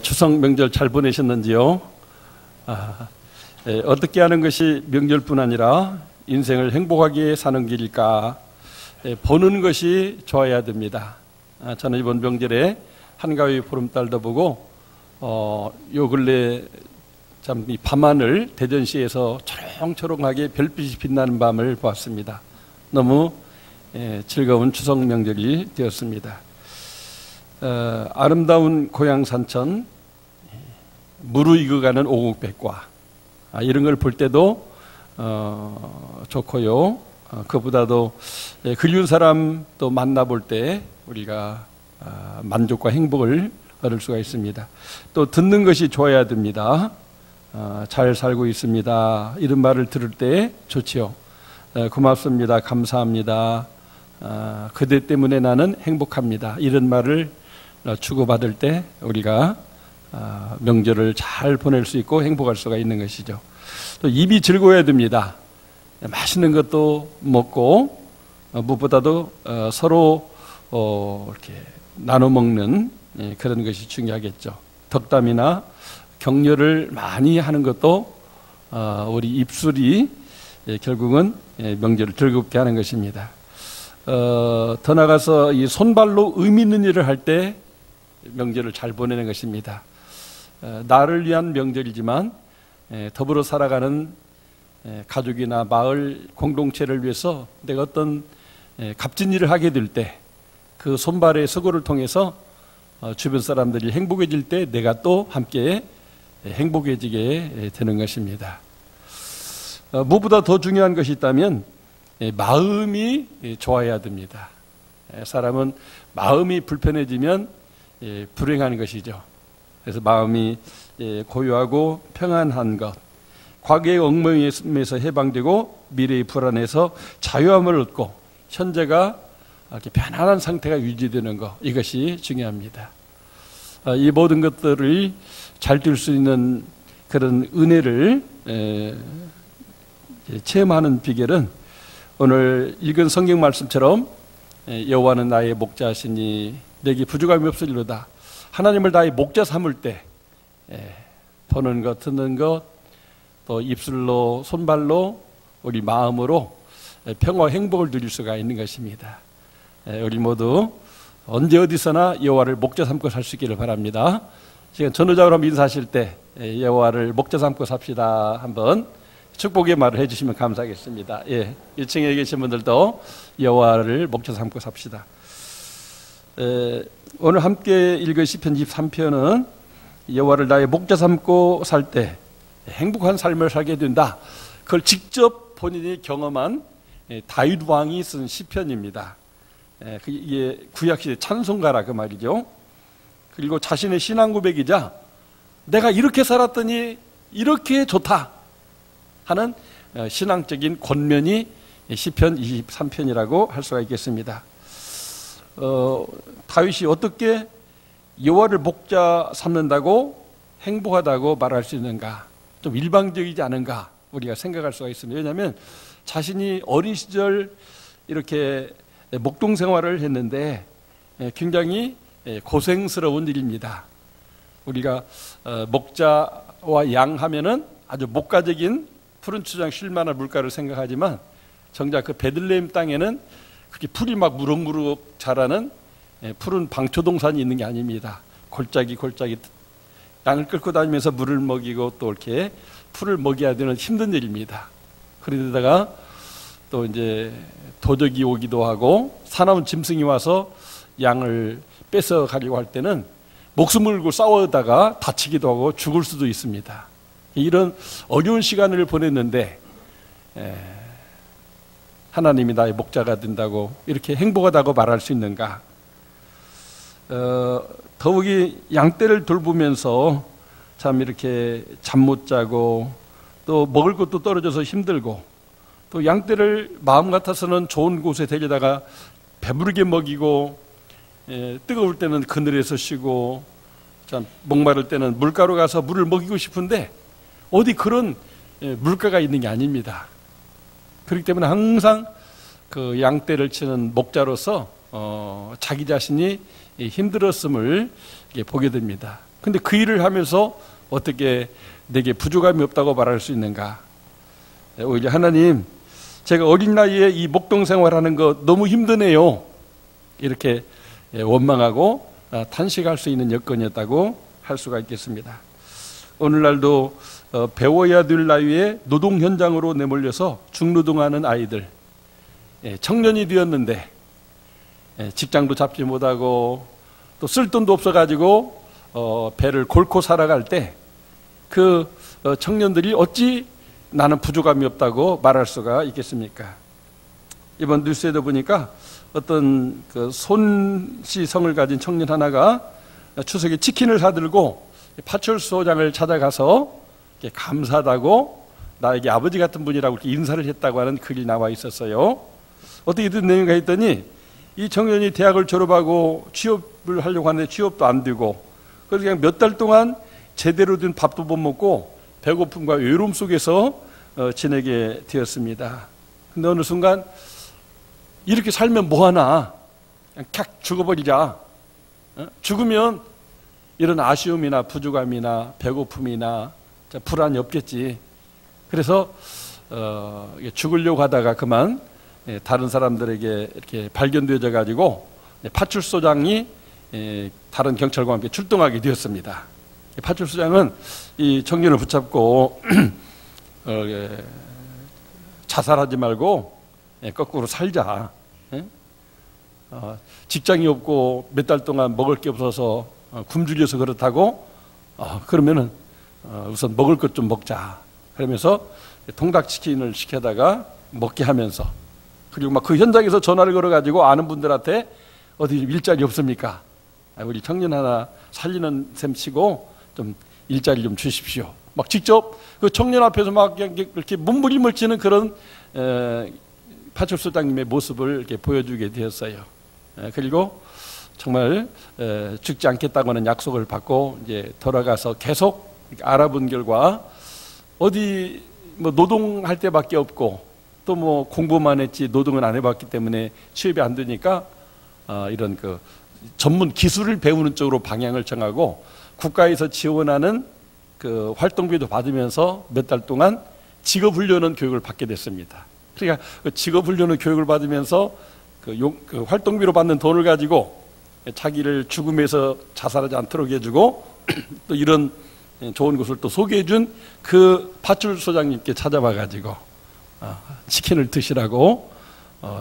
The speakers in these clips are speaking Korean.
추석 명절 잘 보내셨는지요? 어떻게 하는 것이 명절뿐 아니라 인생을 행복하게 사는 길일까? 보는 것이 좋아야 됩니다. 저는 이번 명절에 한가위 보름달도 보고 요 근래 참 이 밤하늘 대전시에서 초롱초롱하게 별빛이 빛나는 밤을 보았습니다. 너무 즐거운 추석 명절이 되었습니다. 아름다운 고향 산천, 무르익어가는 오곡백과 이런 걸 볼 때도 좋고요. 그보다도 그리운 사람 또 만나볼 때 우리가 만족과 행복을 얻을 수가 있습니다. 또 듣는 것이 좋아야 됩니다. 잘 살고 있습니다. 이런 말을 들을 때 좋지요. 고맙습니다. 감사합니다. 그대 때문에 나는 행복합니다. 이런 말을 주고받을 때 우리가 명절을 잘 보낼 수 있고 행복할 수가 있는 것이죠. 또 입이 즐거워야 됩니다. 맛있는 것도 먹고 무엇보다도 서로 이렇게 나눠 먹는 그런 것이 중요하겠죠. 덕담이나 격려를 많이 하는 것도 우리 입술이 결국은 명절을 즐겁게 하는 것입니다. 더 나아가서 이 손발로 의미 있는 일을 할 때 명절을 잘 보내는 것입니다. 나를 위한 명절이지만 더불어 살아가는 가족이나 마을 공동체를 위해서 내가 어떤 값진 일을 하게 될 때 그 손발의 수고를 통해서 주변 사람들이 행복해질 때 내가 또 함께 행복해지게 되는 것입니다. 무엇보다 더 중요한 것이 있다면 마음이 좋아야 됩니다. 사람은 마음이 불편해지면 불행한 것이죠. 그래서 마음이 고요하고 평안한 것, 과거의 얽매임에서 해방되고 미래의 불안에서 자유함을 얻고 현재가 이렇게 편안한 상태가 유지되는 것, 이것이 중요합니다. 이 모든 것들을 잘 될 수 있는 그런 은혜를 체험하는 비결은 오늘 읽은 성경 말씀처럼 여호와는 나의 목자시니 내게 부족함이 없으리로다. 하나님을 나의 목자 삼을 때 보는 것, 듣는 것, 또 입술로, 손발로, 우리 마음으로 평화와 행복을 누릴 수가 있는 것입니다. 우리 모두 언제 어디서나 여호와를 목자 삼고 살 수 있기를 바랍니다. 지금 전후적으로 한번 인사하실 때 여호와를 목자 삼고 삽시다. 한번 축복의 말을 해주시면 감사하겠습니다. 1층에 계신 분들도 여호와를 목자 삼고 삽시다. 오늘 함께 읽은 시편 23편은 여호와를 나의 목자 삼고 살 때 행복한 삶을 살게 된다. 그걸 직접 본인이 경험한 다윗 왕이 쓴 시편입니다. 이게 구약시대 찬송가라 그 말이죠. 그리고 자신의 신앙 고백이자 내가 이렇게 살았더니 이렇게 좋다 하는 신앙적인 권면이 시편 23편이라고 할 수가 있겠습니다. 다윗이 어떻게 여호와를 목자 삼는다고 행복하다고 말할 수 있는가? 좀 일방적이지 않은가? 우리가 생각할 수가 있습니다. 왜냐하면 자신이 어린 시절 이렇게 목동 생활을 했는데 굉장히 고생스러운 일입니다. 우리가 목자와 양 하면은 아주 목가적인 푸른 추장 쉴만한 물가를 생각하지만 정작 그 베들레헴 땅에는 그렇게 풀이 막 무럭무럭 자라는 푸른 방초동산이 있는 게 아닙니다. 골짜기 양을 끌고 다니면서 물을 먹이고 또 이렇게 풀을 먹여야 되는 힘든 일입니다. 그러다가 또 이제 도적이 오기도 하고 사나운 짐승이 와서 양을 뺏어 가려고 할 때는 목숨을 걸고 싸우다가 다치기도 하고 죽을 수도 있습니다. 이런 어려운 시간을 보냈는데 하나님이 나의 목자가 된다고 이렇게 행복하다고 말할 수 있는가? 더욱이 양떼를 돌보면서 참 이렇게 잠 못 자고 또 먹을 것도 떨어져서 힘들고 또 양떼를 마음 같아서는 좋은 곳에 데려다가 배부르게 먹이고 뜨거울 때는 그늘에서 쉬고 참 목마를 때는 물가로 가서 물을 먹이고 싶은데 어디 그런 물가가 있는 게 아닙니다. 그렇기 때문에 항상 그 양떼를 치는 목자로서 자기 자신이 힘들었음을 보게 됩니다. 근데 그 일을 하면서 어떻게 내게 부족함이 없다고 말할 수 있는가? 오히려 하나님, 제가 어린 나이에 이 목동 생활하는 거 너무 힘드네요. 이렇게 원망하고 탄식할 수 있는 여건이었다고 할 수가 있겠습니다. 오늘날도 배워야 될 나이에 노동 현장으로 내몰려서 중노동하는 아이들, 청년이 되었는데 직장도 잡지 못하고 또 쓸 돈도 없어가지고 배를 골고 살아갈 때 그 청년들이 어찌 나는 부족함이 없다고 말할 수가 있겠습니까? 이번 뉴스에도 보니까 어떤 그 손씨성을 가진 청년 하나가 추석에 치킨을 사들고 파출소장을 찾아가서 감사하다고 나에게 아버지 같은 분이라고 이렇게 인사를 했다고 하는 글이 나와 있었어요. 어떻게 된 내용인가 했더니 이 청년이 대학을 졸업하고 취업을 하려고 하는데 취업도 안 되고 그래서 그냥 몇 달 동안 제대로 된 밥도 못 먹고 배고픔과 외로움 속에서 지내게 되었습니다. 근데 어느 순간 이렇게 살면 뭐하나, 그냥 캬 죽어버리자. 죽으면 이런 아쉬움이나 부족함이나 배고픔이나 불안이 없겠지. 그래서 죽으려고 하다가 그만 다른 사람들에게 이렇게 발견되어져 가지고 파출소장이 다른 경찰과 함께 출동하게 되었습니다. 파출소장은 이 청년을 붙잡고 자살하지 말고 거꾸로 살자. 직장이 없고 몇 달 동안 먹을 게 없어서 굶주려서 그렇다고 그러면은 우선 먹을 것 좀 먹자. 그러면서 통닭치킨을 시켜다가 먹게 하면서 그리고 막 그 현장에서 전화를 걸어가지고 아는 분들한테 어디 일자리 없습니까? 우리 청년 하나 살리는 셈 치고 좀 일자리 좀 주십시오. 막 직접 그 청년 앞에서 막 이렇게 몸부림을 치는 그런 파출소장님의 모습을 이렇게 보여주게 되었어요. 그리고 정말 죽지 않겠다고는 약속을 받고 이제 돌아가서 계속 알아본 결과 어디 뭐 노동할 때밖에 없고 또 뭐 공부만 했지 노동은 안 해봤기 때문에 취업이 안 되니까 이런 그 전문 기술을 배우는 쪽으로 방향을 정하고 국가에서 지원하는 그 활동비도 받으면서 몇 달 동안 직업훈련원 교육을 받게 됐습니다. 그러니까 그 직업훈련원 교육을 받으면서 그 활동비로 받는 돈을 가지고 자기를 죽음에서 자살하지 않도록 해주고 또 이런 좋은 곳을 또 소개해준 그 파출소장님께 찾아봐가지고 치킨을 드시라고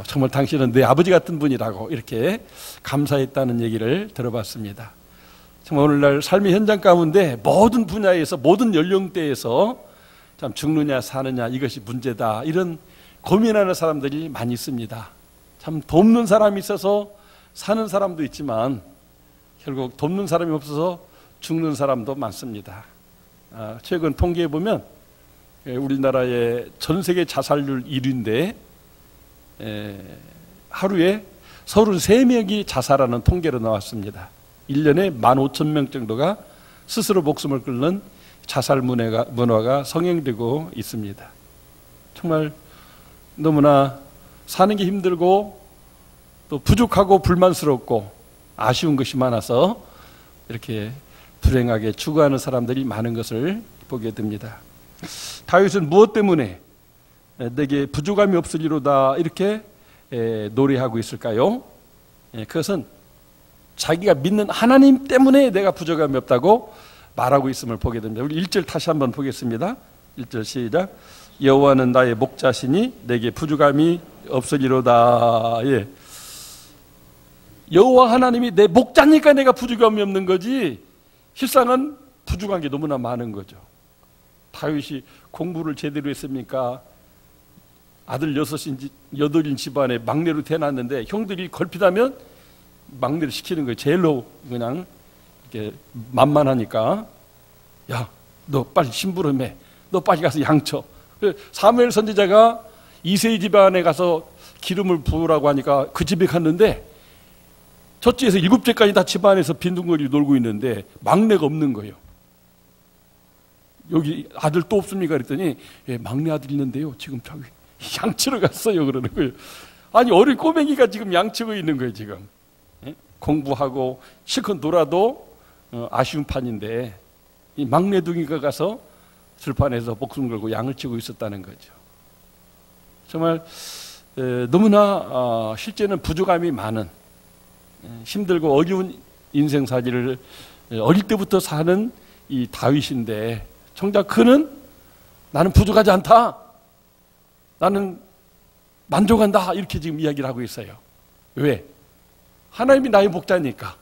정말 당신은 내 아버지 같은 분이라고 이렇게 감사했다는 얘기를 들어봤습니다. 정말 오늘날 삶의 현장 가운데 모든 분야에서 모든 연령대에서 참 죽느냐 사느냐 이것이 문제다 이런 고민하는 사람들이 많이 있습니다. 참 돕는 사람이 있어서 사는 사람도 있지만 결국 돕는 사람이 없어서 죽는 사람도 많습니다. 최근 통계에 보면 우리나라의 전 세계 자살률 1위인데 하루에 33명이 자살하는 통계로 나왔습니다. 1년에 15,000명 정도가 스스로 목숨을 끊는 자살 문화가 성행되고 있습니다. 정말 너무나 사는 게 힘들고 또 부족하고 불만스럽고 아쉬운 것이 많아서 이렇게 불행하게 추구하는 사람들이 많은 것을 보게 됩니다. 다윗은 무엇 때문에 내게 부족함이 없으리로다 이렇게 노래하고 있을까요? 그것은 자기가 믿는 하나님 때문에 내가 부족함이 없다고 말하고 있음을 보게 됩니다. 우리 1절 다시 한번 보겠습니다. 1절 시작. 여호와는 나의 목자시니 내게 부족함이 없으리로다. 예. 여호와 하나님이 내 목자니까 내가 부족함이 없는 거지 실상은 부족한 게 너무나 많은 거죠. 다윗이 공부를 제대로 했습니까? 아들 8인 집안에 막내로 태어났는데 형들이 걸핏하면 막내를 시키는 거예요. 제일로 그냥 이렇게 만만하니까 야, 너 빨리 심부름해. 너 빨리 가서 양쳐. 사무엘 선지자가 이새의 집안에 가서 기름을 부으라고 하니까 그 집에 갔는데 첫째에서 7째까지 다 집안에서 빈둥거리고 놀고 있는데 막내가 없는 거예요. 여기 아들 또 없습니까? 그랬더니 예, 막내 아들 있는데요. 지금 저기 양치러 갔어요. 그러는 거예요. 아니 어린 꼬맹이가 지금 양치고 있는 거예요. 지금 공부하고 실컷 놀아도 아쉬운 판인데 이 막내둥이가 가서 들판에서 목숨 걸고 양을 치고 있었다는 거죠. 정말 너무나 실제는 부족함이 많은 힘들고 어려운 인생사지를 어릴 때부터 사는 이 다윗인데 정작 그는 나는 부족하지 않다, 나는 만족한다, 이렇게 지금 이야기를 하고 있어요. 왜? 하나님이 나의 목자니까.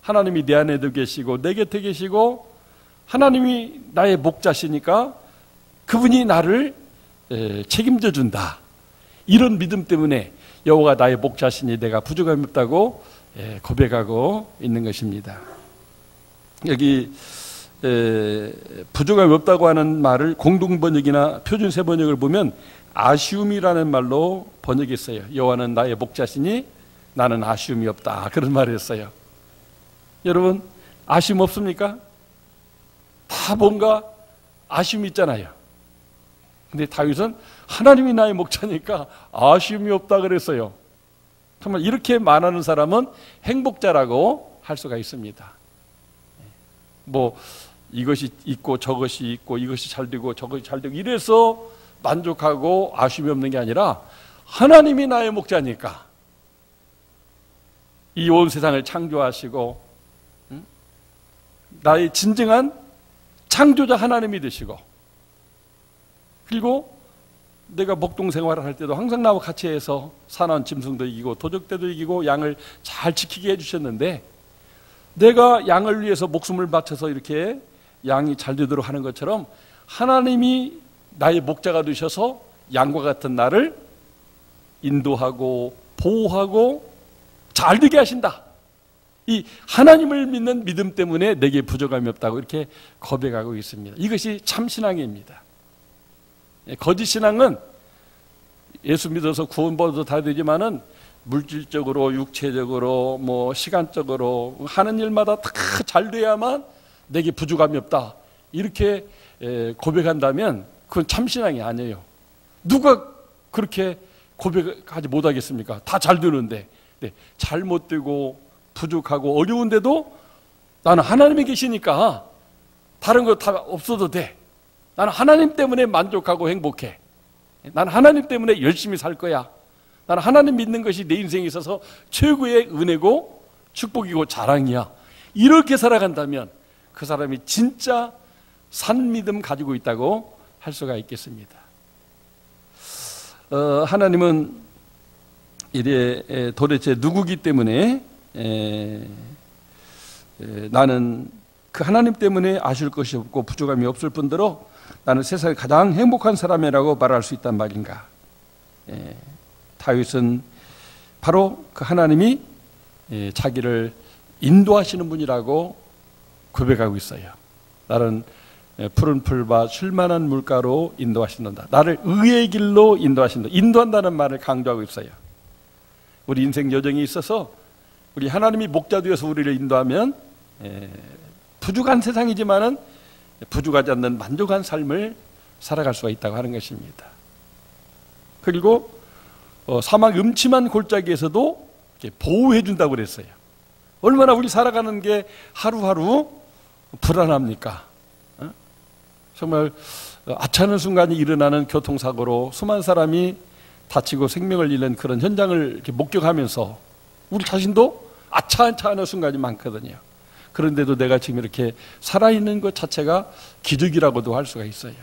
하나님이 내 안에도 계시고 내 곁에 계시고 하나님이 나의 목자시니까 그분이 나를 책임져 준다. 이런 믿음 때문에 여호와가 나의 목자시니 내가 부족함이 없다고 고백하고 있는 것입니다. 여기 부족함이 없다고 하는 말을 공동번역이나 표준세 번역을 보면 아쉬움이라는 말로 번역했어요. 여호와는 나의 목자시니 나는 아쉬움이 없다, 그런 말을 했어요. 여러분, 아쉬움 없습니까? 다 뭔가 아쉬움이 있잖아요. 근데 다윗은 하나님이 나의 목자니까 아쉬움이 없다 그랬어요. 정말 이렇게 말하는 사람은 행복자라고 할 수가 있습니다. 뭐 이것이 있고 저것이 있고 이것이 잘 되고 저것이 잘 되고 이래서 만족하고 아쉬움이 없는 게 아니라 하나님이 나의 목자니까, 이 온 세상을 창조하시고 나의 진정한 창조자 하나님이 되시고, 그리고 내가 목동 생활을 할 때도 항상 나와 같이 해서 사나운 짐승도 이기고 도적대도 이기고 양을 잘 지키게 해주셨는데, 내가 양을 위해서 목숨을 바쳐서 이렇게 양이 잘 되도록 하는 것처럼 하나님이 나의 목자가 되셔서 양과 같은 나를 인도하고 보호하고 잘 되게 하신다. 이 하나님을 믿는 믿음 때문에 내게 부족함이 없다고 이렇게 고백하고 있습니다. 이것이 참신앙입니다. 거짓 신앙은 예수 믿어서 구원받아도 다 되지만은 물질적으로, 육체적으로, 뭐 시간적으로 하는 일마다 다 잘 돼야만 내게 부족함이 없다, 이렇게 고백한다면 그건 참신앙이 아니에요. 누가 그렇게 고백하지 못하겠습니까? 다 잘 되는데. 네, 잘못되고 부족하고 어려운데도 나는 하나님이 계시니까 다른 거 다 없어도 돼, 나는 하나님 때문에 만족하고 행복해, 나는 하나님 때문에 열심히 살 거야, 나는 하나님 믿는 것이 내 인생에 있어서 최고의 은혜고 축복이고 자랑이야, 이렇게 살아간다면 그 사람이 진짜 산 믿음 가지고 있다고 할 수가 있겠습니다. 하나님은 이래 도대체 누구기 때문에 나는 그 하나님 때문에 아쉬울 것이 없고 부족함이 없을 뿐더러 나는 세상에 가장 행복한 사람이라고 말할 수 있단 말인가. 다윗은 바로 그 하나님이 자기를 인도하시는 분이라고 고백하고 있어요. 나는 푸른 풀과 쉴만한 물가로 인도하신다. 나를 의의 길로 인도하신다. 인도한다는 말을 강조하고 있어요. 우리 인생 여정이 있어서 우리 하나님이 목자 되어서 우리를 인도하면 부족한 세상이지만은 부족하지 않는 만족한 삶을 살아갈 수가 있다고 하는 것입니다. 그리고 사막 음침한 골짜기에서도 보호해 준다고 그랬어요. 얼마나 우리 살아가는 게 하루하루 불안합니까? 정말 아차하는 순간이 일어나는 교통사고로 수많은 사람이 다치고 생명을 잃는 그런 현장을 이렇게 목격하면서 우리 자신도 아차하는 순간이 많거든요. 그런데도 내가 지금 이렇게 살아있는 것 자체가 기적이라고도 할 수가 있어요.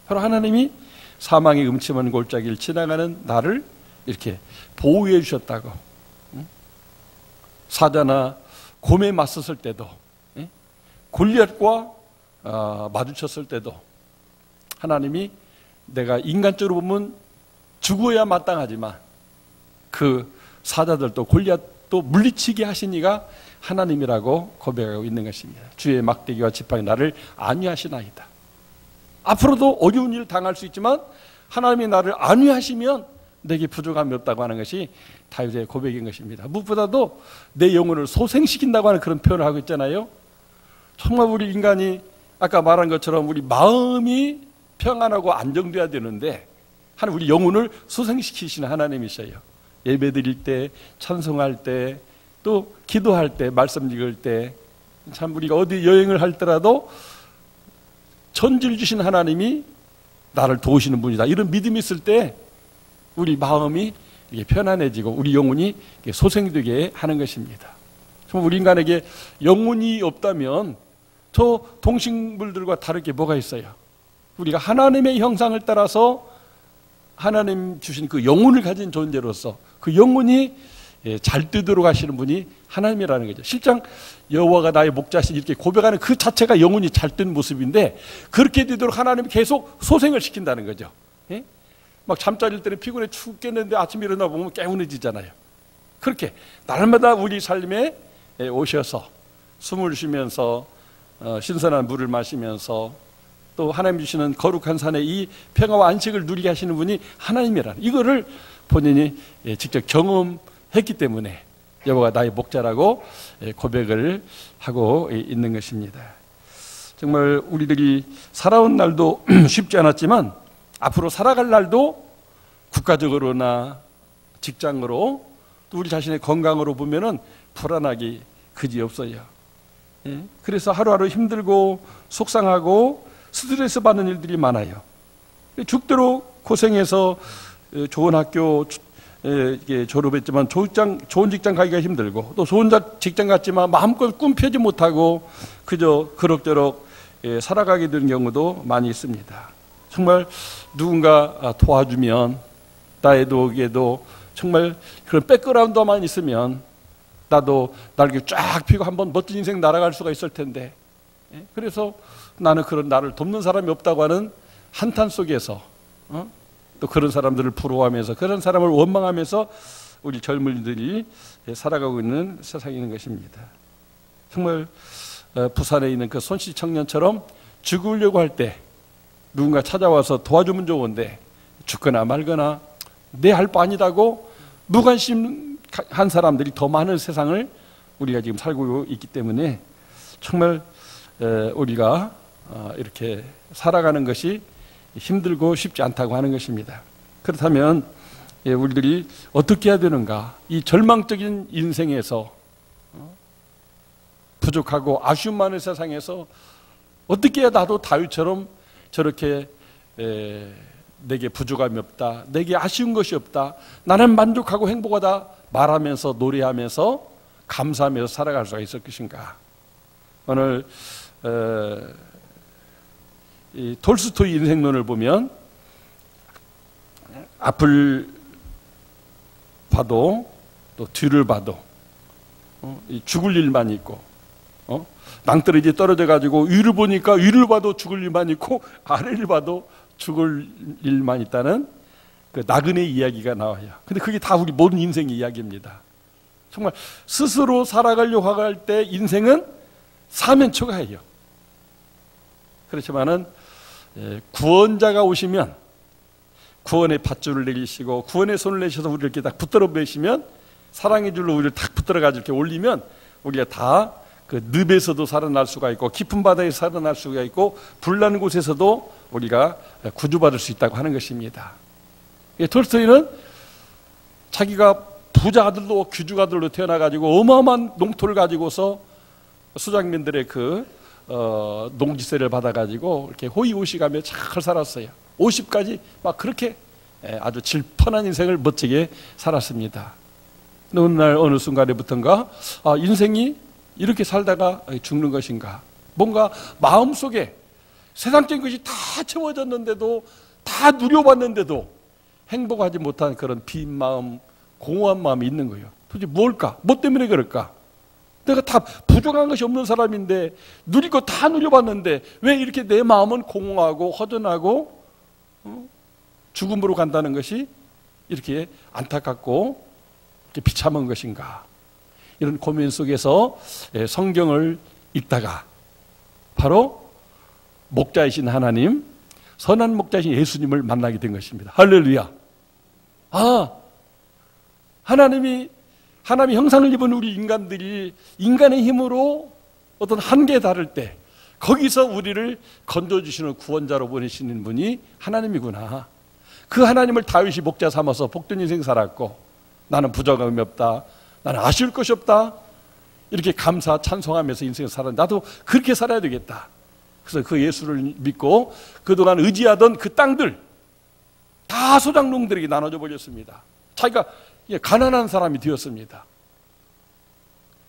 바로 하나님이 사망의 음침한 골짜기를 지나가는 나를 이렇게 보호해 주셨다고. 사자나 곰에 맞섰을 때도, 골리앗과 마주쳤을 때도 하나님이 내가 인간적으로 보면 죽어야 마땅하지만 그 사자들도 골리앗도 물리치게 하신 이가 하나님이라고 고백하고 있는 것입니다. 주의 막대기와 지팡이 나를 안위하시나이다. 앞으로도 어려운 일을 당할 수 있지만 하나님이 나를 안위하시면 내게 부족함이 없다고 하는 것이 다윗의 고백인 것입니다. 무엇보다도 내 영혼을 소생시킨다고 하는 그런 표현을 하고 있잖아요. 정말 우리 인간이 아까 말한 것처럼 우리 마음이 평안하고 안정돼야 되는데 하나님 우리 영혼을 소생시키시는 하나님이셔요. 예배 드릴 때, 찬송할 때, 또 기도할 때, 말씀 읽을 때, 참 우리가 어디 여행을 할 때라도 천지를 주신 하나님이 나를 도우시는 분이다, 이런 믿음이 있을 때 우리 마음이 편안해지고 우리 영혼이 소생되게 하는 것입니다. 정말 우리 인간에게 영혼이 없다면 저 동식물들과 다를 게 뭐가 있어요? 우리가 하나님의 형상을 따라서 하나님 주신 그 영혼을 가진 존재로서 그 영혼이 잘 뛰도록 하시는 분이 하나님이라는 거죠. 실장 여호와가 나의 목자신 이렇게 고백하는 그 자체가 영혼이 잘 뛰는 모습인데, 그렇게 뛰도록 하나님이 계속 소생을 시킨다는 거죠. 예? 막 잠자릴 때는 피곤해 죽겠는데 아침에 일어나 보면 개운해지잖아요. 그렇게 날마다 우리 삶에 오셔서 숨을 쉬면서 신선한 물을 마시면서 또 하나님 주시는 거룩한 산에 이 평화와 안식을 누리게 하시는 분이 하나님이라는, 이거를 본인이 직접 경험했기 때문에 여호와가 나의 목자라고 고백을 하고 있는 것입니다. 정말 우리들이 살아온 날도 쉽지 않았지만 앞으로 살아갈 날도 국가적으로나 직장으로 또 우리 자신의 건강으로 보면은 불안하기 그지없어요. 그래서 하루하루 힘들고 속상하고 스트레스 받는 일들이 많아요. 죽도록 고생해서 좋은 학교 졸업했지만 좋은 직장 가기가 힘들고, 또 좋은 직장 갔지만 마음껏 꿈 펴지 못하고 그저 그럭저럭 살아가게 되는 경우도 많이 있습니다. 정말 누군가 도와주면, 나에게도 정말 그런 백그라운드만 있으면 나도 날개 쫙 펴고 한번 멋진 인생 날아갈 수가 있을 텐데, 그래서 나는 그런 나를 돕는 사람이 없다고 하는 한탄 속에서 또 그런 사람들을 부러워하면서 그런 사람을 원망하면서 우리 젊은이들이 살아가고 있는 세상인 것입니다. 정말 부산에 있는 그 손씨 청년처럼 죽으려고 할 때 누군가 찾아와서 도와주면 좋은데 죽거나 말거나 내 할 바 아니다고 무관심한 사람들이 더 많은 세상을 우리가 지금 살고 있기 때문에 정말 우리가 이렇게 살아가는 것이 힘들고 쉽지 않다고 하는 것입니다. 그렇다면 우리들이 어떻게 해야 되는가? 이 절망적인 인생에서, 부족하고 아쉬움 많은 세상에서 어떻게 해야 나도 다윗처럼 저렇게 내게 부족함이 없다, 내게 아쉬운 것이 없다, 나는 만족하고 행복하다 말하면서 노래하면서 감사하면서 살아갈 수가 있을 것인가? 오늘 이 톨스토이 인생론을 보면 앞을 봐도 또 뒤를 봐도 죽을 일만 있고, 낭떠러지 떨어져 가지고 위를 보니까 위를 봐도 죽을 일만 있고 아래를 봐도 죽을 일만 있다는 그 나그네 이야기가 나와요. 근데 그게 다 우리 모든 인생의 이야기입니다. 정말 스스로 살아가려고 할 때 인생은 사면초가예요. 그렇지만은 구원자가 오시면 구원의 밧줄을 내리시고 구원의 손을 내셔서 우리를 이렇게 딱 붙들어 매시면, 사랑의 줄로 우리를 딱 붙들어 가지고 이렇게 올리면 우리가 다 그 늪에서도 살아날 수가 있고 깊은 바다에서 살아날 수가 있고 불나는 곳에서도 우리가 구주받을 수 있다고 하는 것입니다. 톨스토이는 자기가 부자 아들로 귀족 아들로 태어나 가지고 어마어마한 농토를 가지고서 수장민들의 그 농지세를 받아가지고 이렇게 호의호식하며 잘 살았어요. 50까지 막 그렇게 아주 질펀한 인생을 멋지게 살았습니다. 어느 날 어느 순간에부터인가 인생이 이렇게 살다가 죽는 것인가? 뭔가 마음속에 세상적인 것이 다 채워졌는데도, 다 누려봤는데도 행복하지 못한 그런 빈 마음, 공허한 마음이 있는 거예요. 도대체 뭘까? 뭐 때문에 그럴까? 내가 다 부족한 것이 없는 사람인데, 누릴 거 다 누려봤는데 왜 이렇게 내 마음은 공허하고 허전하고 죽음으로 간다는 것이 이렇게 안타깝고 이렇게 비참한 것인가? 이런 고민 속에서 성경을 읽다가 바로 목자이신 하나님, 선한 목자이신 예수님을 만나게 된 것입니다. 할렐루야. 하나님이 형상을 입은 우리 인간들이 인간의 힘으로 어떤 한계에 달할 때 거기서 우리를 건져주시는 구원자로 보내시는 분이 하나님이구나. 그 하나님을 다윗이 목자 삼아서 복된 인생 살았고, 나는 부족함이 없다, 나는 아쉬울 것이 없다, 이렇게 감사 찬송하면서 인생을 살았는데 나도 그렇게 살아야 되겠다. 그래서 그 예수를 믿고 그동안 의지하던 그 땅들 다 소장농들에게 나눠줘 버렸습니다. 자기가 가난한 사람이 되었습니다.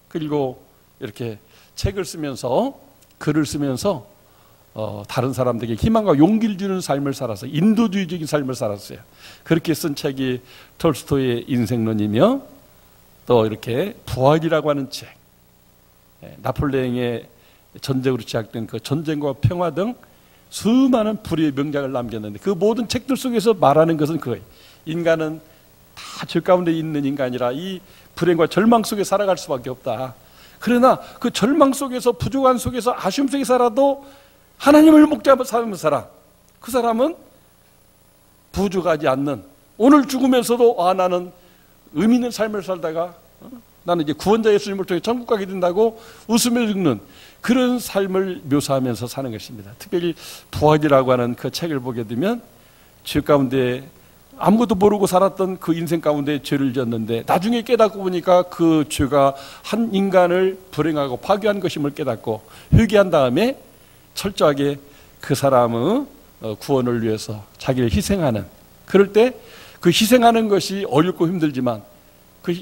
그리고 이렇게 책을 쓰면서 글을 쓰면서 다른 사람들에게 희망과 용기를 주는 삶을 살았어요. 인도주의적인 삶을 살았어요. 그렇게 쓴 책이 톨스토이의 인생론이며 또 이렇게 부활이라고 하는 책, 나폴레옹의 전쟁으로 시작된 그 전쟁과 평화 등 수많은 불의의 명작을 남겼는데 그 모든 책들 속에서 말하는 것은 그거예요. 인간은 다 죄 가운데 있는 인간이라 이 불행과 절망 속에 살아갈 수밖에 없다. 그러나 그 절망 속에서 부족한 속에서 아쉬움 속에 살아도 하나님을 목자로 사는 사람, 그 사람은 부족하지 않는, 오늘 죽으면서도 나는 의미 있는 삶을 살다가 나는 이제 구원자 예수님을 통해 천국 가게 된다고 웃으며 죽는 그런 삶을 묘사하면서 사는 것입니다. 특별히 부활이라고 하는 그 책을 보게 되면 죄 가운데 아무것도 모르고 살았던 그 인생 가운데 죄를 지었는데 나중에 깨닫고 보니까 그 죄가 한 인간을 불행하고 파괴한 것임을 깨닫고 회개한 다음에 철저하게 그 사람의 구원을 위해서 자기를 희생하는, 그럴 때 그 희생하는 것이 어렵고 힘들지만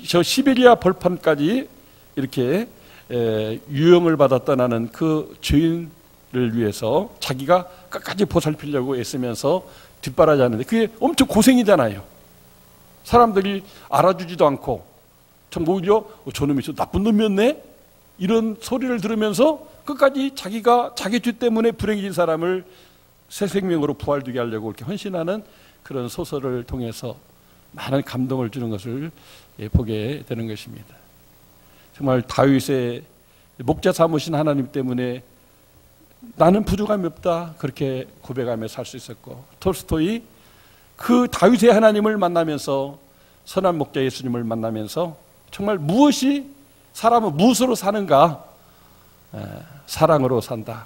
저 시베리아 벌판까지 이렇게 유형을 받아 떠나는 그 죄인을 위해서 자기가 끝까지 보살피려고 애쓰면서 뒷바라지 하는데 그게 엄청 고생이잖아요. 사람들이 알아주지도 않고 참 오히려 저놈이 저 나쁜 놈이었네? 이런 소리를 들으면서 끝까지 자기가 자기 죄 때문에 불행해진 사람을 새 생명으로 부활되게 하려고 이렇게 헌신하는 그런 소설을 통해서 많은 감동을 주는 것을 보게 되는 것입니다. 정말 다윗의 목자 삼으신 하나님 때문에 나는 부족함이 없다 그렇게 고백하며 살 수 있었고, 톨스토이 그 다윗의 하나님을 만나면서 선한 목자 예수님을 만나면서 정말 무엇이 사람은 무엇으로 사는가? 사랑으로 산다.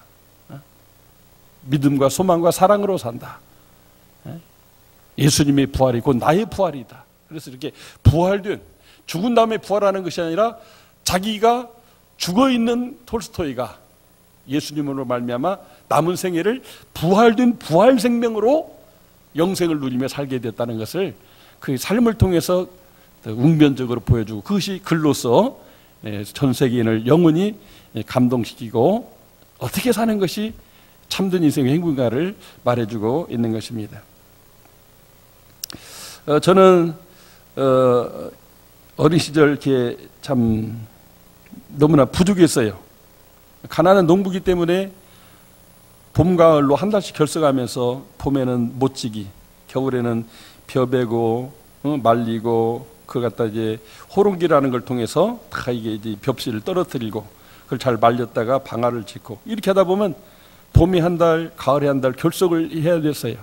믿음과 소망과 사랑으로 산다. 예수님의 부활이 곧 나의 부활이다. 그래서 이렇게 부활된, 죽은 다음에 부활하는 것이 아니라 자기가 죽어있는 톨스토이가 예수님으로 말미암아 남은 생애를 부활된 부활 생명으로 영생을 누리며 살게 됐다는 것을 그 삶을 통해서 웅변적으로 보여주고, 그것이 글로서 전 세계인을 영원히 감동시키고 어떻게 사는 것이 참된 인생의 행복인가를 말해주고 있는 것입니다. 저는 어린 시절 이렇게 참 너무나 부족했어요. 가난한 농부기 때문에 봄, 가을로 한 달씩 결석하면서 봄에는 못지기, 겨울에는 벼베고 말리고 그걸 갖다 이제 호롱기라는 걸 통해서 다 이게 이제 벽실을 떨어뜨리고 그걸 잘 말렸다가 방아를 짓고 이렇게 하다 보면 봄이 한 달, 가을에 한 달 결석을 해야 됐어요.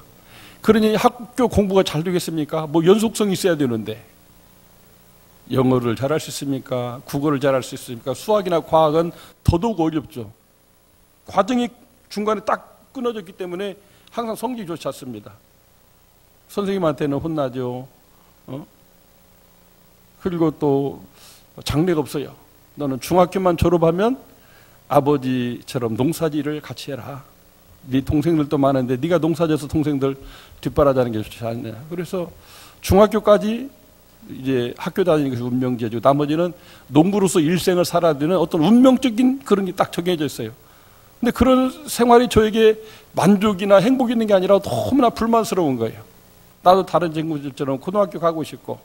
그러니 학교 공부가 잘 되겠습니까? 뭐 연속성이 있어야 되는데 영어를 잘할 수 있습니까? 국어를 잘할 수 있습니까? 수학이나 과학은 더더욱 어렵죠. 과정이 중간에 딱 끊어졌기 때문에 항상 성적이 좋지 않습니다. 선생님한테는 혼나죠. 그리고 또 장래가 없어요. 너는 중학교만 졸업하면 아버지처럼 농사지를 같이 해라. 네 동생들도 많은데 네가 농사져서 동생들 뒷바라지하는 게 좋지 않냐. 그래서 중학교까지 이제 학교 다니는 것이 운명제죠. 나머지는 농부로서 일생을 살아야 되는 어떤 운명적인 그런 게 딱 정해져 있어요. 근데 그런 생활이 저에게 만족이나 행복이 있는 게 아니라 너무나 불만스러운 거예요. 나도 다른 친구들처럼 고등학교 가고 싶고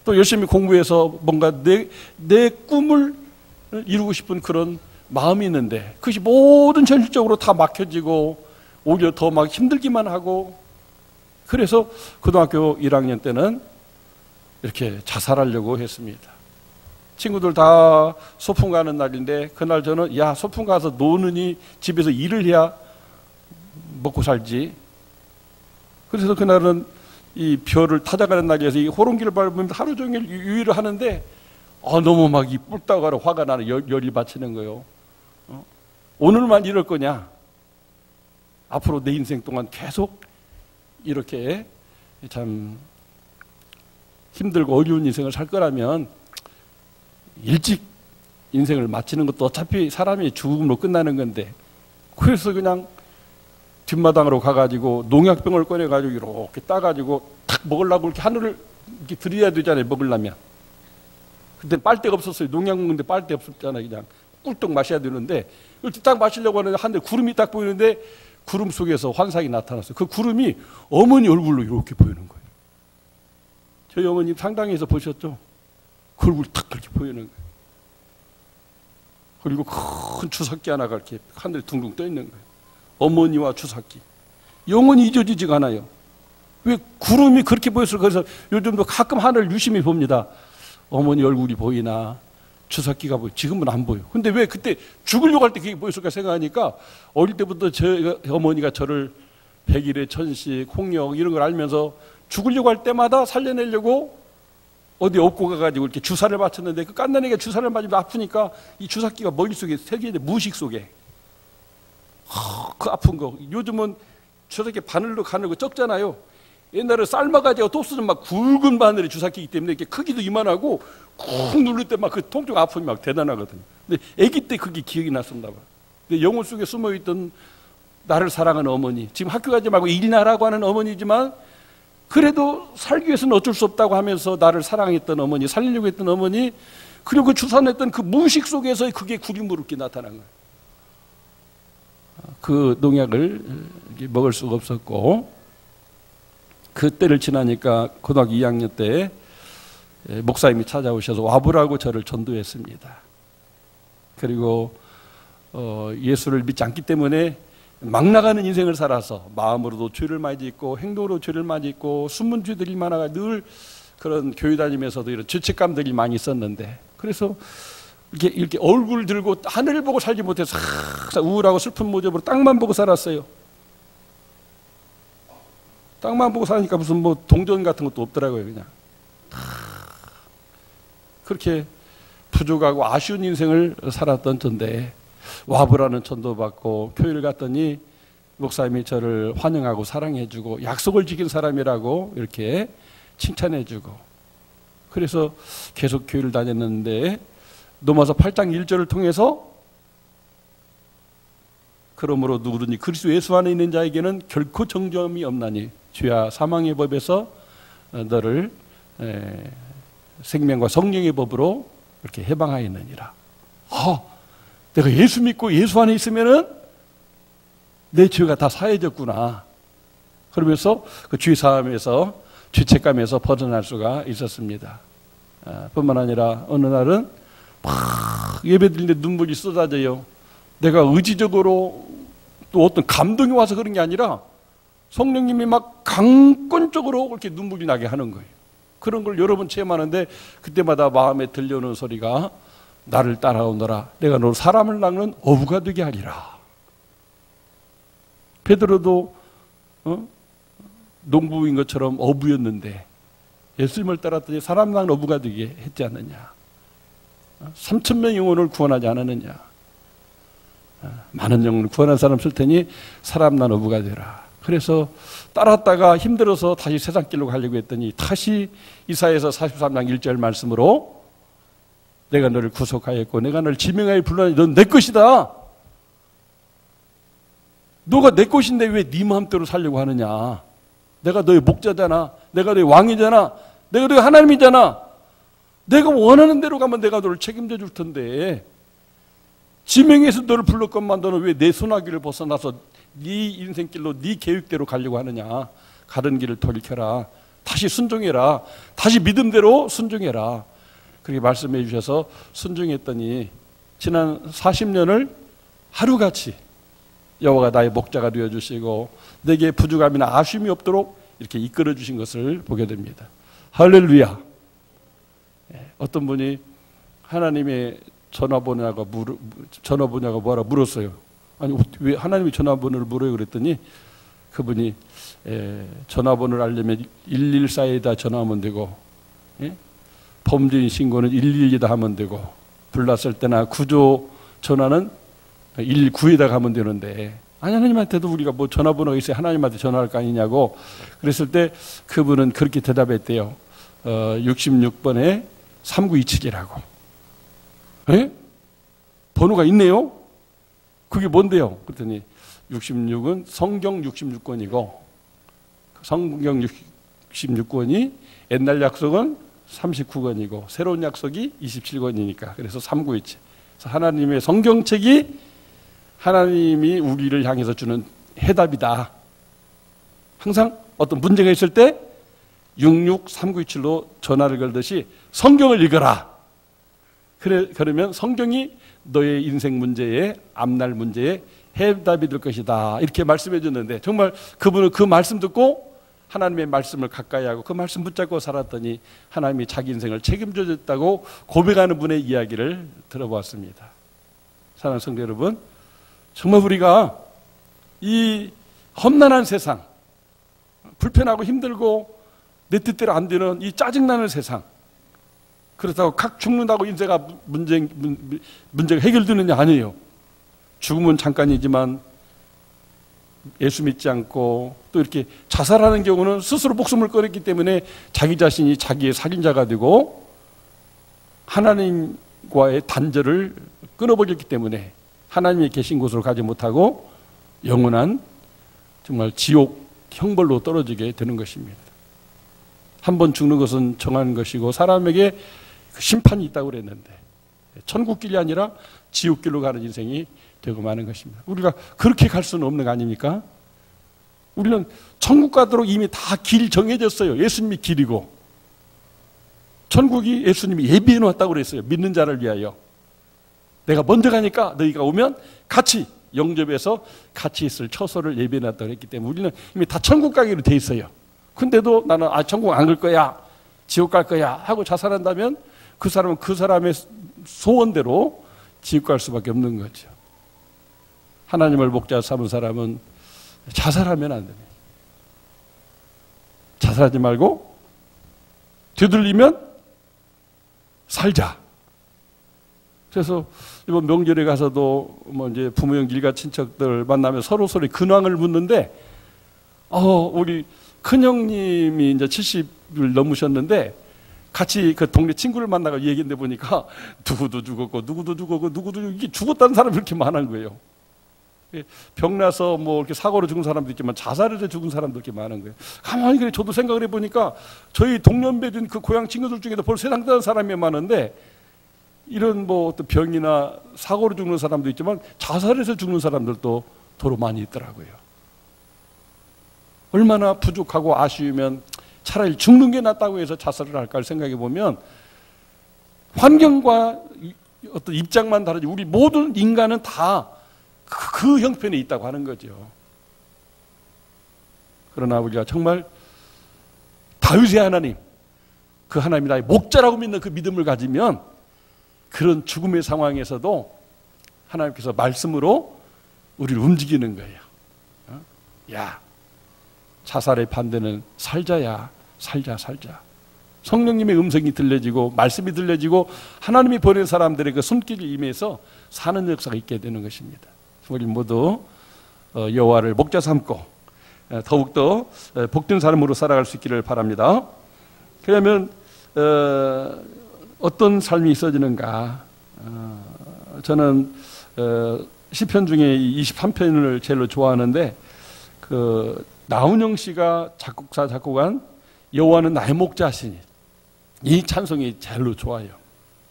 또 열심히 공부해서 뭔가 내 꿈을 이루고 싶은 그런 마음이 있는데 그것이 모든 현실적으로 다 막혀지고 오히려 더 막 힘들기만 하고, 그래서 고등학교 1학년 때는 이렇게 자살하려고 했습니다. 친구들 다 소풍 가는 날인데 그날 저는 야, 소풍 가서 노느니 집에서 일을 해야 먹고 살지. 그래서 그날은 이 별을 찾아가는 날이어서 이 호롱기를 밟으면서 하루 종일 유의를 하는데 너무 막 이 뿔따가로 화가 나는 열이 받치는 거예요. 오늘만 이럴 거냐? 앞으로 내 인생 동안 계속 이렇게 참 힘들고 어려운 인생을 살 거라면 일찍 인생을 마치는 것도 어차피 사람이 죽음으로 끝나는 건데, 그래서 그냥 뒷마당으로 가가지고 농약병을 꺼내가지고 이렇게 따가지고 탁 먹으려고 이렇게 하늘을 이렇게 들여야 되잖아요, 먹으려면. 그때 빨대가 없었어요. 농약 먹는데 빨대 없었잖아요. 그냥 꿀떡 마셔야 되는데, 이렇게 딱 마시려고 하는데 하늘에 구름이 딱 보이는데, 구름 속에서 환상이 나타났어요. 그 구름이 어머니 얼굴로 이렇게 보이는 거예요. 저희 어머님 상당히에서 보셨죠? 그 얼굴이 딱 그렇게 보이는 거예요. 그리고 큰 주석기 하나가 이렇게 하늘에 둥둥 떠 있는 거예요. 어머니와 주석기. 영원히 잊어지지가 않아요. 왜 구름이 그렇게 보였을까? 그래서 요즘도 가끔 하늘을 유심히 봅니다. 어머니 얼굴이 보이나, 주석기가 보여. 지금은 안 보여. 근데 왜 그때 죽으려고 할 때 그게 보였을까 생각하니까, 어릴 때부터 저 어머니가 저를 백일의 천식, 홍역 이런 걸 알면서 죽으려고 할 때마다 살려내려고 어디 업고 가가지고 이렇게 주사를 맞췄는데, 그 깐난이가 주사를 맞으면 아프니까 이 주사기가 머릿속에 새기는데, 무식 속에. 그 아픈 거. 요즘은 저렇게 바늘로 가는 거 적잖아요. 옛날에 삶아가지고 토스는 막 굵은 바늘에 주사기이기 때문에 이렇게 크기도 이만하고 쿵 누를 때 막 그 통증 아픔이 막 대단하거든요. 근데 아기 때 그게 기억이 났었나 봐. 근데 영혼 속에 숨어있던 나를 사랑하는 어머니, 지금 학교 가지 말고 일나라고 하는 어머니지만, 그래도 살기 위해서는 어쩔 수 없다고 하면서 나를 사랑했던 어머니, 살리려고 했던 어머니, 그리고 그 주산했던 그 무식 속에서 그게 구림으로 이렇게 나타난 거예요. 그 농약을 먹을 수가 없었고, 그 때를 지나니까 고등학교 2학년 때 목사님이 찾아오셔서 와보라고 저를 전도했습니다. 그리고 예수를 믿지 않기 때문에 막 나가는 인생을 살아서 마음으로도 죄를 많이 짓고 행동으로 죄를 많이 짓고 숨은 죄들이 많아가 늘 그런 교회 다니면서도 이런 죄책감들이 많이 있었는데, 그래서 이렇게 얼굴 들고 하늘을 보고 살지 못해서 항상 우울하고 슬픈 모습으로 땅만 보고 살았어요. 땅만 보고 사니까 무슨 뭐 동전 같은 것도 없더라고요. 그냥 그렇게 부족하고 아쉬운 인생을 살았던 전데, 와보라는 전도받고 교회를 갔더니 목사님이 저를 환영하고 사랑해주고 약속을 지킨 사람이라고 이렇게 칭찬해주고, 그래서 계속 교회를 다녔는데, 로마서 8장 1절을 통해서 그러므로 누구든지 그리스도 예수 안에 있는 자에게는 결코 정죄함이 없나니 죄와 사망의 법에서 너를 생명과 성령의 법으로 이렇게 해방하였느니라. 내가 예수 믿고 예수 안에 있으면은 내 죄가 다 사해졌구나. 그러면서 그 죄사함에서, 죄책감에서 벗어날 수가 있었습니다. 뿐만 아니라 어느 날은 막 예배 드리는데 눈물이 쏟아져요. 내가 의지적으로 또 어떤 감동이 와서 그런 게 아니라 성령님이 막 강권적으로 그렇게 눈물이 나게 하는 거예요. 그런 걸 여러 번 체험하는데, 그때마다 마음에 들려오는 소리가 나를 따라오너라. 내가 너 사람을 낚는 어부가 되게 하리라. 베드로도 농부인 것처럼 어부였는데 예수님을 따랐더니 사람 낚는 어부가 되게 했지 않느냐. 3,000명의 영혼을 구원하지 않았느냐. 많은 영혼을 구원한 사람 쓸 테니 사람 낚는 어부가 되라. 그래서 따랐다가 힘들어서 다시 세상 길로 가려고 했더니 다시 이사야서 43장 1절 말씀으로 내가 너를 구속하였고 내가 너를 지명하여 불러내 넌 내 것이다. 너가 내 것인데 왜 네 마음대로 살려고 하느냐. 내가 너의 목자잖아. 내가 너의 왕이잖아. 내가 너의 하나님이잖아. 내가 원하는 대로 가면 내가 너를 책임져 줄 텐데 지명해서 너를 불렀건만 너는 왜 내 손아귀를 벗어나서 네 인생길로 네 계획대로 가려고 하느냐. 가던 길을 돌이켜라. 다시 순종해라. 다시 믿음대로 순종해라. 그렇게 말씀해 주셔서 순종했더니 지난 40년을 하루같이 여호와가 나의 목자가 되어주시고 내게 부족함이나 아쉬움이 없도록 이렇게 이끌어 주신 것을 보게 됩니다. 할렐루야. 어떤 분이 하나님의 전화번호가 뭐라 물었어요. 아니 왜 하나님이 전화번호를 물어요? 그랬더니 그분이 전화번호를 알려면 114에다 전화하면 되고 범죄인 신고는 112에다 하면 되고 불났을 때나 구조 전화는 119에다 가면 되는데 아니 하나님한테도 우리가 뭐 전화번호가 있어야 하나님한테 전화할 거 아니냐고 그랬을 때 그분은 그렇게 대답했대요. 66번에 3927이라고. 번호가 있네요. 그게 뭔데요? 그랬더니 66은 성경 66권이고 성경 66권이 옛날 약속은 39권이고 새로운 약속이 27권이니까 그래서 391. 그래서 하나님의 성경책이 하나님이 우리를 향해서 주는 해답이다. 항상 어떤 문제가 있을 때 66397로 전화를 걸듯이 성경을 읽어라. 그러면 성경이 너의 인생 문제에 앞날 문제에 해답이 될 것이다. 이렇게 말씀해 줬는데 정말 그분은 그 말씀 듣고 하나님의 말씀을 가까이 하고 그 말씀 붙잡고 살았더니 하나님이 자기 인생을 책임져 줬다고 고백하는 분의 이야기를 들어보았습니다. 사랑하는 성도 여러분, 정말 우리가 이 험난한 세상, 불편하고 힘들고 내 뜻대로 안 되는 이 짜증나는 세상, 그렇다고 각 죽는다고 인생가 문제가 해결되느냐? 아니에요. 죽음은 잠깐이지만 예수 믿지 않고 또 이렇게 자살하는 경우는 스스로 목숨을 끊었기 때문에 자기 자신이 자기의 살인자가 되고 하나님과의 단절을 끊어버렸기 때문에 하나님이 계신 곳으로 가지 못하고 영원한 정말 지옥 형벌로 떨어지게 되는 것입니다. 한 번 죽는 것은 정한 것이고 사람에게 심판이 있다고 그랬는데 천국길이 아니라 지옥길로 가는 인생이 되고 마는 것입니다. 우리가 그렇게 갈 수는 없는 거 아닙니까? 우리는 천국 가도록 이미 다 길 정해졌어요. 예수님이 길이고 천국이 예수님이 예비해 놓았다고 그랬어요. 믿는 자를 위하여. 내가 먼저 가니까 너희가 오면 같이 영접해서 같이 있을 처소를 예비해 놨다고 했기 때문에 우리는 이미 다 천국 가기로 돼 있어요. 근데도 나는 천국 안 갈 거야, 지옥 갈 거야 하고 자살한다면 그 사람은 그 사람의 소원대로 지옥 갈 수밖에 없는 거죠. 하나님을 목자 삼은 사람은 자살하면 안 됩니다. 자살하지 말고 되돌리면 살자. 그래서 이번 명절에 가서도 뭐 이제 부모형 일가 친척들 만나면 서로 근황을 묻는데, 우리 큰형님이 이제 70을 넘으셨는데 같이 그 동네 친구를 만나가 얘기했는데 보니까 누구도 죽었고 누구도 죽었고 누구도 이게 죽었다는 사람이 그렇게 많은 거예요. 병나서 뭐 이렇게 사고로 죽은 사람도 있지만 자살해서 죽은 사람도 이렇게 많은 거예요. 가만히 그래 저도 생각을 해보니까 저희 동년배된 그 고향 친구들 중에도 벌써 세상 떠난 사람이 많은데 이런 뭐 어떤 병이나 사고로 죽는 사람도 있지만 자살해서 죽는 사람들도 도로 많이 있더라고요. 얼마나 부족하고 아쉬우면 차라리 죽는 게 낫다고 해서 자살을 할까 생각해 보면 환경과 어떤 입장만 다르지 우리 모든 인간은 다 그 형편에 있다고 하는 거죠. 그러나 우리가 정말 다윗의 하나님, 그 하나님이 나의 목자라고 믿는 그 믿음을 가지면 그런 죽음의 상황에서도 하나님께서 말씀으로 우리를 움직이는 거예요. 야, 자살의 반대는 살자야. 살자. 성령님의 음성이 들려지고 말씀이 들려지고 하나님이 보낸 사람들의 그 손길을 임해서 사는 역사가 있게 되는 것입니다. 우리 모두 여호와를 목자 삼고 더욱더 복된 삶으로 살아갈 수 있기를 바랍니다. 그러면 어떤 삶이 있어지는가? 저는 시편 중에 23편을 제일 좋아하는데 그 나훈영 씨가 작곡한 여호와는 나의 목자시니 이 찬송이 제일 좋아요.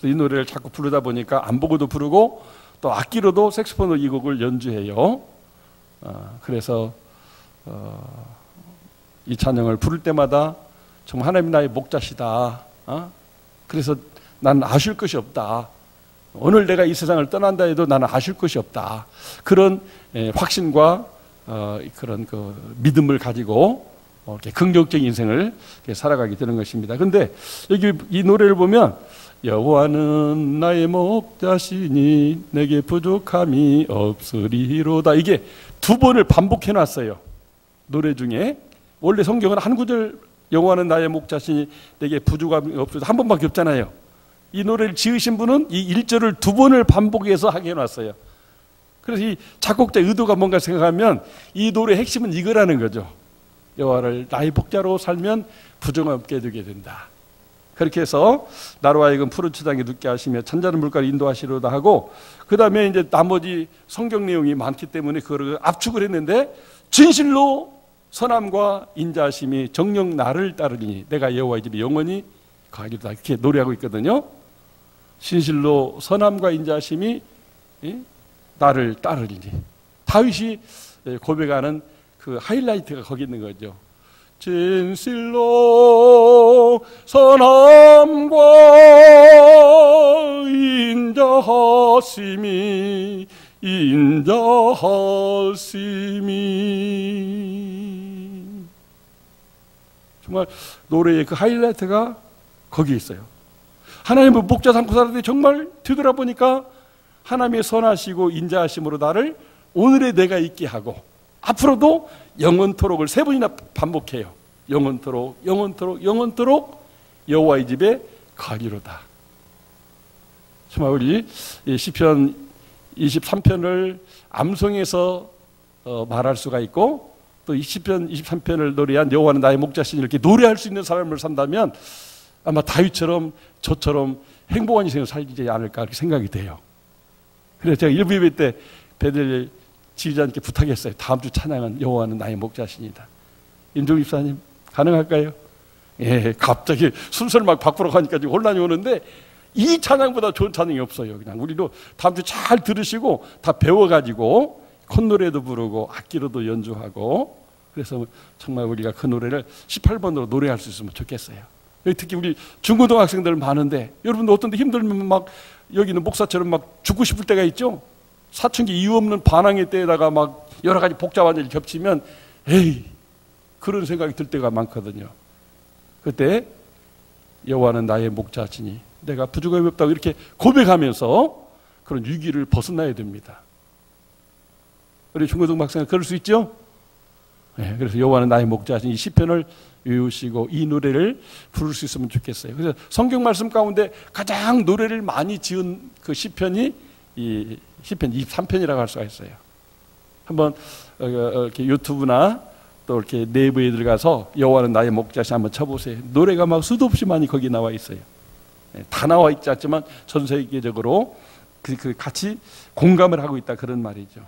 이 노래를 자꾸 부르다 보니까 안 보고도 부르고 또 악기로도 색소폰으로 이 곡을 연주해요. 그래서 이 찬양을 부를 때마다 정말 하나님 나의 목자시다. 그래서 나는 아쉬울 것이 없다. 오늘 내가 이 세상을 떠난다 해도 나는 아쉬울 것이 없다. 그런 확신과 그런 그 믿음을 가지고 이렇게 긍정적인 인생을 이렇게 살아가게 되는 것입니다. 그런데 여기 이 노래를 보면 여호와는 나의 목자시니 내게 부족함이 없으리로다. 이게 두 번을 반복해 놨어요. 노래 중에. 원래 성경은 한 구절 여호와는 나의 목자시니 내게 부족함이 없으리로다 한 번밖에 없잖아요. 이 노래를 지으신 분은 이 1절을 두 번을 반복해서 하게 해놨어요. 그래서 이 작곡자의 의도가 뭔가 생각하면 이 노래의 핵심은 이거라는 거죠. 여호와를 나의 목자로 살면 부족함 없게 되게 된다. 그렇게 해서 나로 하여금 푸른 초장에 눕게 하시며 잔잔한 물가로 인도하시려다 하고, 그 다음에 이제 나머지 성경 내용이 많기 때문에 그걸 압축을 했는데, 진실로 선함과 인자하심이 정녕 나를 따르니 내가 여호와의 집에 영원히 거하리로다, 이렇게 노래하고 있거든요. 진실로 선함과 인자하심이 나를 따르니, 다윗이 고백하는 그 하이라이트가 거기 있는 거죠. 진실로 선함과 인자하심이 정말 노래의 그 하이라이트가 거기에 있어요. 하나님을 목자 삼고 살았는데 정말 뒤돌아보니까 하나님의 선하시고 인자하심으로 나를 오늘의 내가 있게 하고, 앞으로도 영원토록을 세 번이나 반복해요. 영원토록, 영원토록, 영원토록 여호와의 집에 가리로다. 정말 우리 시편 23편을 암송해서 말할 수가 있고, 또 이 시편 23편을 노래한 여호와는 나의 목자시니 이렇게 노래할 수 있는 사람을 산다면 아마 다윗처럼 저처럼 행복한 인생을 살지 않을까, 그렇게 생각이 돼요. 그래서 제가 일부 예배 때 배들 지휘자님께 부탁했어요. 다음 주 찬양은 여호와는 나의 목자시니다. 임종 집사님 가능할까요? 예, 갑자기 순서를 막 바꾸러 가니까 지금 혼란이 오는데, 이 찬양보다 좋은 찬양이 없어요. 그냥 우리도 다음 주 잘 들으시고 다 배워가지고 콧노래도 부르고 악기로도 연주하고, 그래서 정말 우리가 그 노래를 18번으로 노래할 수 있으면 좋겠어요. 특히 우리 중고등학생들 많은데, 여러분들 어떤 데 힘들면 막 여기는 목사처럼 막 죽고 싶을 때가 있죠. 사춘기 이유 없는 반항의 때에다가 막 여러 가지 복잡한 일이 겹치면 에이, 그런 생각이 들 때가 많거든요. 그때 여호와는 나의 목자시니 내가 부족함이 없다고 이렇게 고백하면서 그런 위기를 벗어나야 됩니다. 우리 중고등학생은 그럴 수 있죠? 네, 그래서 여호와는 나의 목자시니 이 시편을 외우시고 이 노래를 부를 수 있으면 좋겠어요. 그래서 성경 말씀 가운데 가장 노래를 많이 지은 그 시편이 이 시편 23편이라고 할 수가 있어요. 한번 이렇게 유튜브나 또 이렇게 네이버에 들어가서 여호와는 나의 목자시 한번 쳐보세요. 노래가 막 수도 없이 많이 거기 나와 있어요. 다 나와 있지 않지만 전 세계적으로 그 같이 공감을 하고 있다, 그런 말이죠.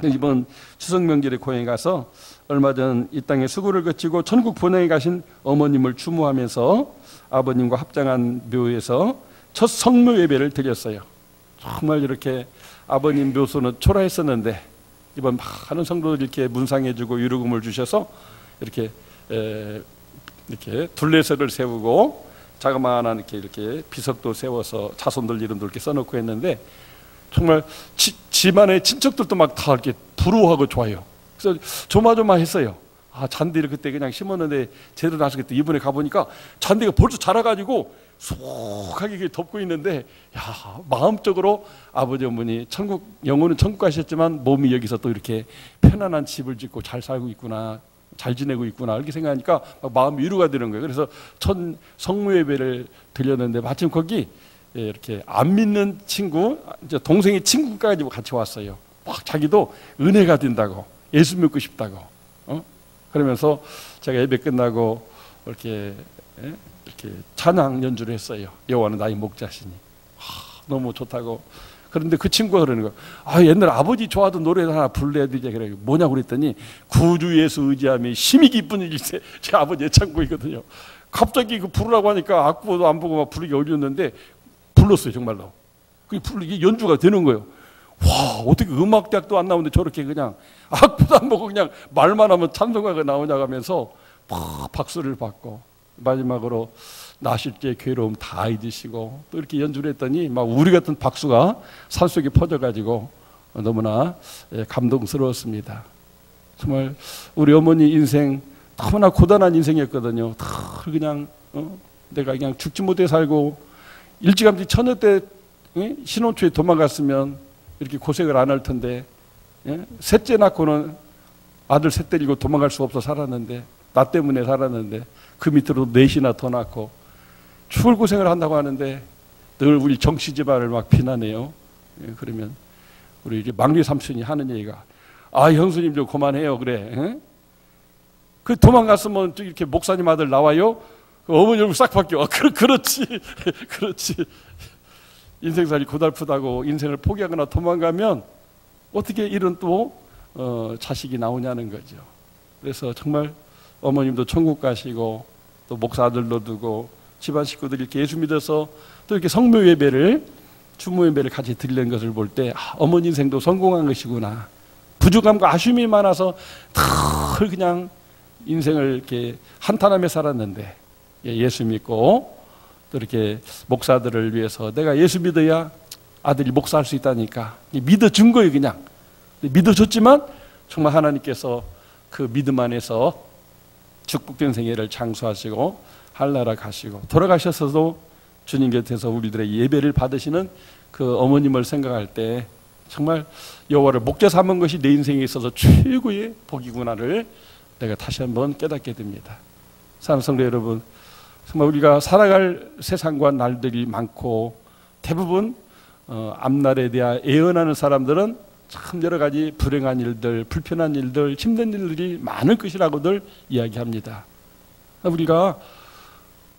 이번 추석 명절에 고향에 가서 얼마 전 이 땅에 수고를 거치고 천국 본향에 가신 어머님을 추모하면서 아버님과 합장한 묘에서 첫 성묘 예배를 드렸어요. 정말 이렇게 아버님 묘소는 초라했었는데 이번 많은 성도들 이렇게 문상해주고 유로금을 주셔서 이렇게 둘레설을 세우고 자그마한 이렇게 비석도 세워서 자손들 이름도 이렇게 써놓고 했는데, 정말 집안의 친척들도 막 다 이렇게 부러워하고 좋아요. 그래서 조마조마했어요. 아, 잔디를 그때 그냥 심었는데 제대로 나서 그때 이번에 가보니까 잔디가 벌써 자라가지고 수북하게 덮고 있는데, 야, 마음적으로 아버지 어머니 영혼은 천국 가셨지만 몸이 여기서 또 이렇게 편안한 집을 짓고 잘 살고 있구나, 잘 지내고 있구나, 이렇게 생각하니까 마음이 위로가 되는 거예요. 그래서 첫 성모 예배를 드렸는데 마침 거기 이렇게 안 믿는 친구, 이제 동생의 친구까지 같이 왔어요. 막 자기도 은혜가 된다고, 예수 믿고 싶다고, 그러면서 제가 예배 끝나고 이렇게 찬양 연주를 했어요. 여호와는 나의 목자시니. 너무 좋다고. 그런데 그 친구가 그러는 거예요. 아, 옛날 아버지 좋아하던 노래 하나 불러야 되지. 그래. 뭐냐고 그랬더니 구주 예수 의지하며 힘이 기쁜 일일세. 제 아버지 애창곡이거든요. 갑자기 그 부르라고 하니까 악보도 안 보고 막 부르기 어려웠는데 불렀어요, 정말로. 이게 연주가 되는 거예요. 와, 어떻게 음악대학도 안 나오는데 저렇게 그냥 악보도 안 보고 그냥 말만 하면 찬송가가 나오냐 하면서 막 박수를 받고, 마지막으로 나실제 괴로움 다 잊으시고 또 이렇게 연주를 했더니 막 우리 같은 박수가 산속에 퍼져가지고 너무나 감동스러웠습니다. 정말 우리 어머니 인생 너무나 고단한 인생이었거든요. 다 그냥 내가 그냥 죽지 못해 살고, 일찌감치 처녀 때 신혼초에 도망갔으면 이렇게 고생을 안 할 텐데, 셋째 낳고는 아들 셋 데리고 도망갈 수 없어 살았는데, 나 때문에 살았는데 그 밑으로 넷이나 더 낳고 추울 고생을 한다고 하는데 늘 우리 정씨 집안을 막 비난해요. 그러면 우리 이제 막내 삼촌이 하는 얘기가, 아, 형수님 좀 그만해요. 그래. 그 도망갔으면 이렇게 목사님 아들 나와요. 어머니 얼굴 싹 바뀌어. 그렇지. 그렇지. 인생살이 고달프다고 인생을 포기하거나 도망가면 어떻게 이런 또 자식이 나오냐는 거죠. 그래서 정말 어머님도 천국 가시고 또 목사들도 두고 집안 식구들이 이렇게 예수 믿어서 또 이렇게 성묘 예배를 추모 예배를 같이 드리는 것을 볼 때 어머니 인생도 성공한 것이구나. 부족함과 아쉬움이 많아서 늘 그냥 인생을 이렇게 한탄하며 살았는데 예수 믿고 또 이렇게 목사들을 위해서 내가 예수 믿어야 아들이 목사할 수 있다니까 믿어준 거예요. 그냥 믿어줬지만 정말 하나님께서 그 믿음 안에서 축복된 생애를 장수하시고 하늘나라 가시고 돌아가셨어도 주님 곁에서 우리들의 예배를 받으시는 그 어머님을 생각할 때 정말 여호와를 목자 삼은 것이 내 인생에 있어서 최고의 복이구나를 내가 다시 한번 깨닫게 됩니다. 사랑하는 성도 여러분, 정말 우리가 살아갈 세상과 날들이 많고 대부분 앞날에 대해 예언하는 사람들은 참 여러 가지 불행한 일들, 불편한 일들, 힘든 일들이 많을 것이라고들 이야기합니다. 우리가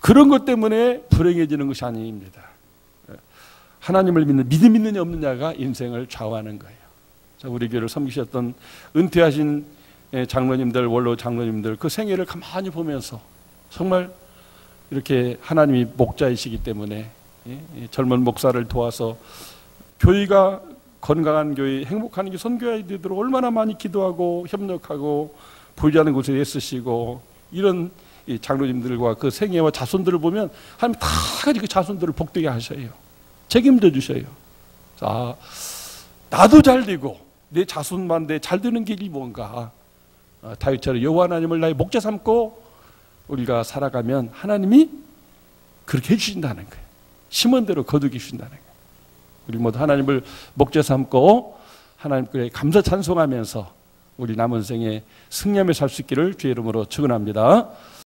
그런 것 때문에 불행해지는 것이 아닙니다. 하나님을 믿는 믿음 있느냐 없느냐가 인생을 좌우하는 거예요. 우리 교회를 섬기셨던 은퇴하신 장로님들, 원로 장로님들 그 생애를 가만히 보면서 정말 이렇게 하나님이 목자이시기 때문에 젊은 목사를 도와서 교회가 건강한 교회, 행복한 교회, 선교해야 되도록 얼마나 많이 기도하고 협력하고 보이지 않는 곳에 애쓰시고 이런 장로님들과 그 생애와 자손들을 보면 하나님 다 그 자손들을 복되게 하셔요. 책임져 주셔요. 자, 나도 잘 되고 내 자손만 잘 되는 길이 뭔가 다윗처럼 여호와 하나님을 나의 목자 삼고 우리가 살아가면 하나님이 그렇게 해주신다는 거예요. 심은 대로 거두게 주신다는 거예요. 우리 모두 하나님을 목자 삼고 하나님께 감사 찬송하면서 우리 남은 생에 승리하며 살 수 있기를 주의 이름으로 축원합니다.